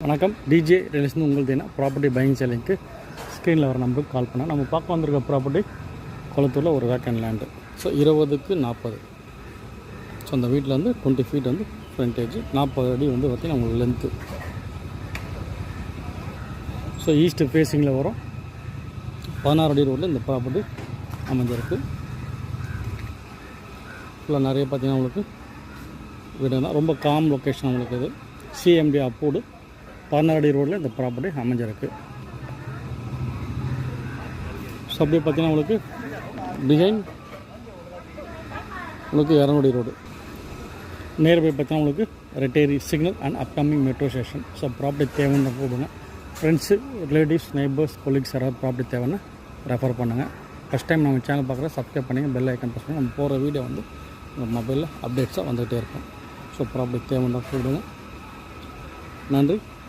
வணக்கம். DJ relation உங்களுக்கு என்ன ப்ராப்பர்ட்டி பையிங் செல்லிங்க்கு ஸ்க்ரீனில் வர நம்பருக்கு கால் பண்ணால் நம்ம பார்க்க வந்திருக்க ப்ராப்பர்ட்டி குளத்தூரில் ஒரு வேக்கன் லேண்டு. ஸோ 20/40. ஸோ அந்த வீட்டில் வந்து 20 ஃபீட் வந்து ஃப்ரண்டேஜ், 40 அடி வந்து பார்த்திங்கன்னா உங்களுக்கு லென்த்து. ஸோ ஈஸ்ட்டு ஃபேஸிங்கில் வரும். 16 அடி ரோட்டில் இந்த ப்ராப்பர்ட்டி அமைஞ்சிருக்கு. ஃபுல்லாக நிறைய பார்த்திங்கன்னா உங்களுக்கு வீடு தான். ரொம்ப காம் லொக்கேஷன் உங்களுக்கு இது. சிஎம்டி அப்போடு 16 அடி ரோடில் இந்த ப்ராப்பர்ட்டி அமைஞ்சிருக்கு. ஸோ அப்படியே பார்த்தீங்கன்னா உங்களுக்கு பிஹைண்ட் உங்களுக்கு 200 அடி ரோடு. நேர்பை பார்த்தீங்கன்னா உங்களுக்கு Retteri signal and upcoming metro station. So property தேவைன்னு கூப்பிடுங்க. ஃப்ரெண்ட்ஸு, ரிலேட்டிவ்ஸ், நெய்பர்ஸ், கொலீக்ஸ் யாராவது ப்ராப்பர்ட்டி தேவைன்னு ரெஃபர் பண்ணுங்கள். ஃபஸ்ட் டைம் நம்ம சேனல் பார்க்குற சப்ஸ்கிரைப் பண்ணிங்க, பெல் ஐக்கன் ப்ரெஸ் பண்ணி நம்ம போகிற வீடியோ வந்து உங்கள் மொபைலில் அப்டேட்ஸாக வந்துகிட்டே இருக்கும். ஸோ ப்ராப்பர்ட்டி தேவைன்னு கூப்பிடுங்க. நன்றி.